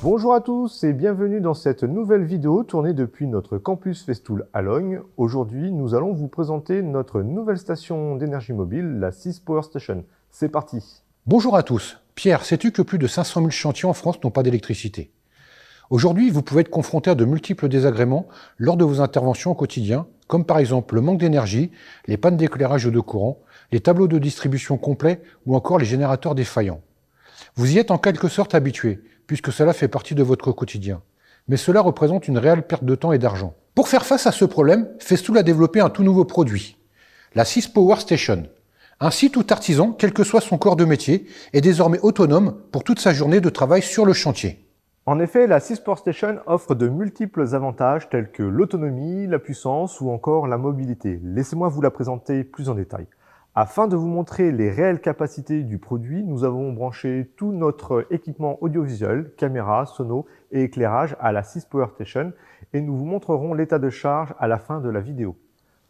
Bonjour à tous et bienvenue dans cette nouvelle vidéo tournée depuis notre campus Festool à Lognes. Aujourd'hui, nous allons vous présenter notre nouvelle station d'énergie mobile, la SIS Power Station. C'est parti. Bonjour à tous. Pierre, sais-tu que plus de 500 000 chantiers en France n'ont pas d'électricité? Aujourd'hui, vous pouvez être confronté à de multiples désagréments lors de vos interventions au quotidien, comme par exemple le manque d'énergie, les pannes d'éclairage ou de courant, les tableaux de distribution complets ou encore les générateurs défaillants. Vous y êtes en quelque sorte habitué, puisque cela fait partie de votre quotidien. Mais cela représente une réelle perte de temps et d'argent. Pour faire face à ce problème, Festool a développé un tout nouveau produit, la SIS Power Station. Ainsi, tout artisan, quel que soit son corps de métier, est désormais autonome pour toute sa journée de travail sur le chantier. En effet, la SIS Power Station offre de multiples avantages tels que l'autonomie, la puissance ou encore la mobilité. Laissez-moi vous la présenter plus en détail. Afin de vous montrer les réelles capacités du produit, nous avons branché tout notre équipement audiovisuel, caméra, sono et éclairage à la SIS Power Station et nous vous montrerons l'état de charge à la fin de la vidéo.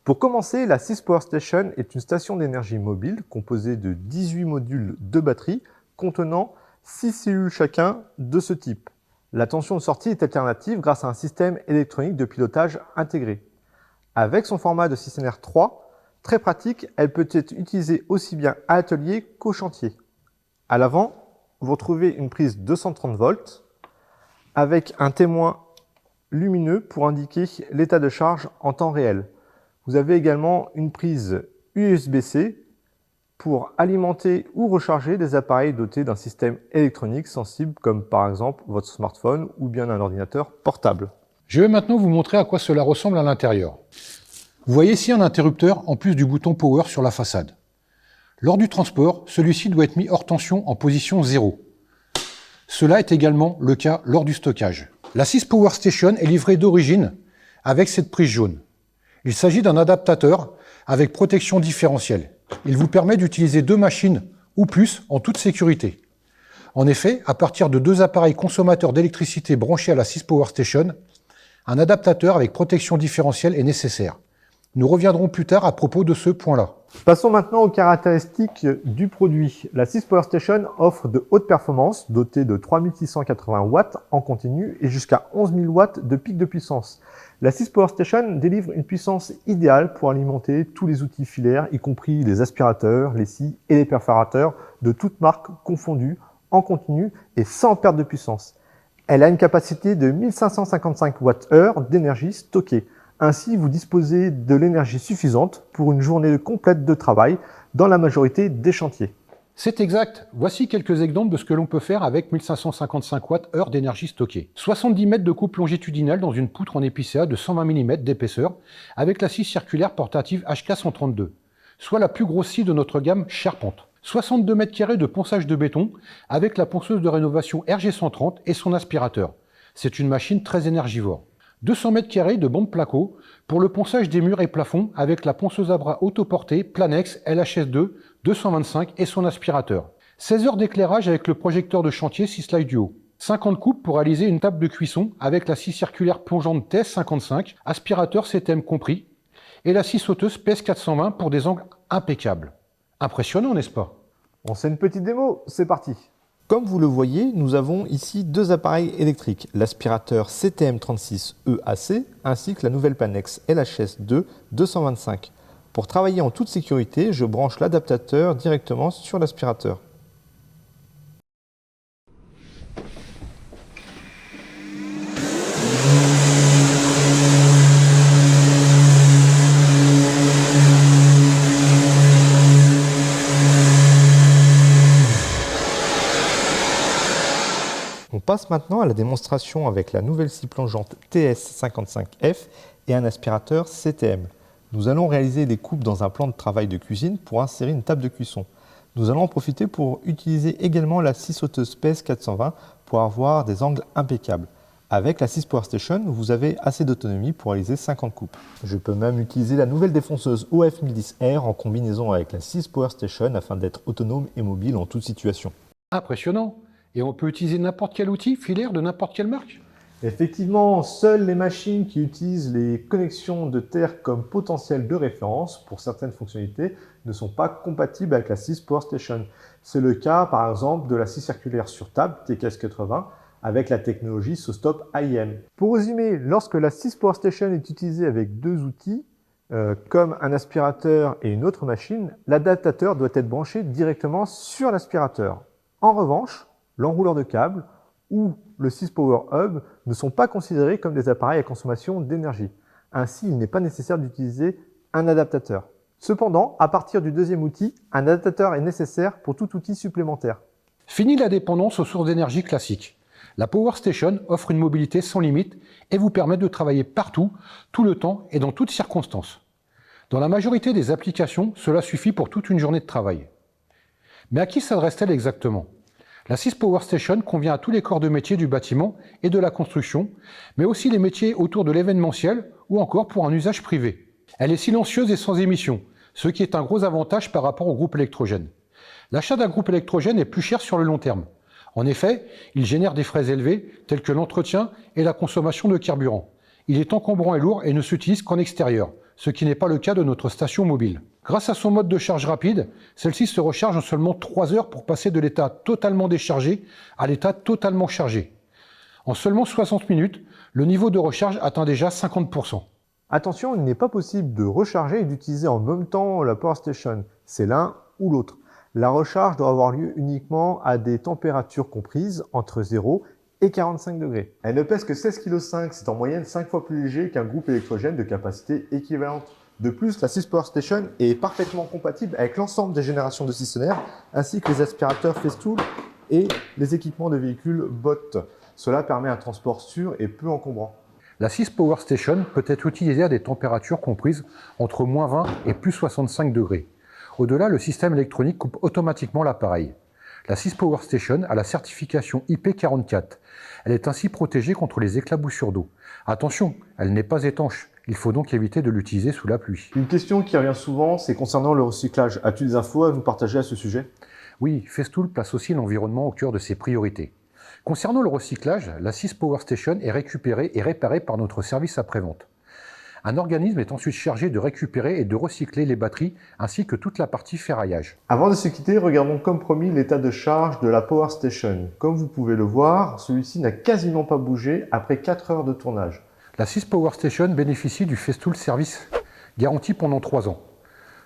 Pour commencer, la SIS Power Station est une station d'énergie mobile composée de 18 modules de batterie contenant 6 cellules chacun de ce type. La tension de sortie est alternative grâce à un système électronique de pilotage intégré. Avec son format de 6NR3, très pratique, elle peut être utilisée aussi bien à l'atelier qu'au chantier. À l'avant, vous retrouvez une prise 230 volts avec un témoin lumineux pour indiquer l'état de charge en temps réel. Vous avez également une prise USB-C pour alimenter ou recharger des appareils dotés d'un système électronique sensible comme par exemple votre smartphone ou bien un ordinateur portable. Je vais maintenant vous montrer à quoi cela ressemble à l'intérieur. Vous voyez ici un interrupteur en plus du bouton Power sur la façade. Lors du transport, celui-ci doit être mis hors tension en position 0. Cela est également le cas lors du stockage. La SIS Power Station est livrée d'origine avec cette prise jaune. Il s'agit d'un adaptateur avec protection différentielle. Il vous permet d'utiliser 2 machines ou plus en toute sécurité. En effet, à partir de 2 appareils consommateurs d'électricité branchés à la SIS Power Station, un adaptateur avec protection différentielle est nécessaire. Nous reviendrons plus tard à propos de ce point-là. Passons maintenant aux caractéristiques du produit. La SIS Power Station offre de hautes performances, dotée de 3680 watts en continu et jusqu'à 11 000 watts de pic de puissance. La SIS Power Station délivre une puissance idéale pour alimenter tous les outils filaires, y compris les aspirateurs, les scies et les perforateurs de toutes marques confondues, en continu et sans perte de puissance. Elle a une capacité de 1555 Wh d'énergie stockée. Ainsi, vous disposez de l'énergie suffisante pour une journée complète de travail dans la majorité des chantiers. C'est exact. Voici quelques exemples de ce que l'on peut faire avec 1555 Wh d'énergie stockée. 70 mètres de coupe longitudinale dans une poutre en épicéa de 120 mm d'épaisseur avec la scie circulaire portative HK132, soit la plus grosse scie de notre gamme Charpente. 62 mètres carrés de ponçage de béton avec la ponceuse de rénovation RG130 et son aspirateur. C'est une machine très énergivore. 200 mètres carrés de bande placo pour le ponçage des murs et plafonds avec la ponceuse à bras autoportée Planex LHS2 225 et son aspirateur. 16 heures d'éclairage avec le projecteur de chantier 6 Slide Duo. 50 coupes pour réaliser une table de cuisson avec la scie circulaire plongeante TS55, aspirateur CTM compris, et la scie sauteuse PS420 pour des angles impeccables. Impressionnant, n'est-ce pas? On fait une petite démo, c'est parti. Comme vous le voyez, nous avons ici 2 appareils électriques, l'aspirateur CTM36EAC ainsi que la nouvelle Planex LHS2 225. Pour travailler en toute sécurité, je branche l'adaptateur directement sur l'aspirateur. On passe maintenant à la démonstration avec la nouvelle scie plongeante TS55F et un aspirateur CTM. Nous allons réaliser des coupes dans un plan de travail de cuisine pour insérer une table de cuisson. Nous allons en profiter pour utiliser également la scie sauteuse PS420 pour avoir des angles impeccables. Avec la SIS Power Station, vous avez assez d'autonomie pour réaliser 50 coupes. Je peux même utiliser la nouvelle défonceuse OF1010R en combinaison avec la SIS Power Station afin d'être autonome et mobile en toute situation. Impressionnant. Et on peut utiliser n'importe quel outil filaire de n'importe quelle marque? Effectivement, seules les machines qui utilisent les connexions de terre comme potentiel de référence pour certaines fonctionnalités ne sont pas compatibles avec la SIS Power Station. C'est le cas par exemple de la scie circulaire sur table TKS80 avec la technologie SoStop AIM. Pour résumer, lorsque la Sys Power Station est utilisée avec deux outils, comme un aspirateur et une autre machine, l'adaptateur doit être branché directement sur l'aspirateur. En revanche, l'enrouleur de câble ou le Sys Power Hub ne sont pas considérés comme des appareils à consommation d'énergie. Ainsi, il n'est pas nécessaire d'utiliser un adaptateur. Cependant, à partir du deuxième outil, un adaptateur est nécessaire pour tout outil supplémentaire. Fini la dépendance aux sources d'énergie classiques. La Power Station offre une mobilité sans limite et vous permet de travailler partout, tout le temps et dans toutes circonstances. Dans la majorité des applications, cela suffit pour toute une journée de travail. Mais à qui s'adresse-t-elle exactement? La Sys Power Station convient à tous les corps de métier du bâtiment et de la construction, mais aussi les métiers autour de l'événementiel ou encore pour un usage privé. Elle est silencieuse et sans émission, ce qui est un gros avantage par rapport au groupe électrogène. L'achat d'un groupe électrogène est plus cher sur le long terme. En effet, il génère des frais élevés tels que l'entretien et la consommation de carburant. Il est encombrant et lourd et ne s'utilise qu'en extérieur, ce qui n'est pas le cas de notre station mobile. Grâce à son mode de charge rapide, celle-ci se recharge en seulement 3 heures pour passer de l'état totalement déchargé à l'état totalement chargé. En seulement 60 minutes, le niveau de recharge atteint déjà 50%. Attention, il n'est pas possible de recharger et d'utiliser en même temps la Power Station. C'est l'un ou l'autre. La recharge doit avoir lieu uniquement à des températures comprises entre 0 et 45 degrés. Elle ne pèse que 16,5 kg, c'est en moyenne 5 fois plus léger qu'un groupe électrogène de capacité équivalente. De plus, la Sys Power Station est parfaitement compatible avec l'ensemble des générations de Syssonaire, ainsi que les aspirateurs Festool et les équipements de véhicules BOT. Cela permet un transport sûr et peu encombrant. La Sys Power Station peut être utilisée à des températures comprises entre -20 et +65 degrés. Au-delà, le système électronique coupe automatiquement l'appareil. La Sys Power Station a la certification IP44. Elle est ainsi protégée contre les éclaboussures d'eau. Attention, elle n'est pas étanche. Il faut donc éviter de l'utiliser sous la pluie. Une question qui revient souvent, c'est concernant le recyclage. As-tu des infos à nous partager à ce sujet? Oui, Festool place aussi l'environnement au cœur de ses priorités. Concernant le recyclage, la Sys Power Station est récupérée et réparée par notre service après-vente. Un organisme est ensuite chargé de récupérer et de recycler les batteries ainsi que toute la partie ferraillage. Avant de se quitter, regardons comme promis l'état de charge de la Power Station. Comme vous pouvez le voir, celui-ci n'a quasiment pas bougé après 4 heures de tournage. La Sys Power Station bénéficie du Festool Service garanti pendant 3 ans.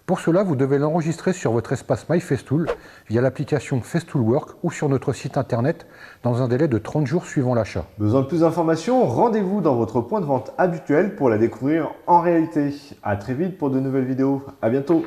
Pour cela, vous devez l'enregistrer sur votre espace MyFestool via l'application Festool Work ou sur notre site internet dans un délai de 30 jours suivant l'achat. Besoin de plus d'informations? Rendez-vous dans votre point de vente habituel pour la découvrir en réalité. À très vite pour de nouvelles vidéos. À bientôt.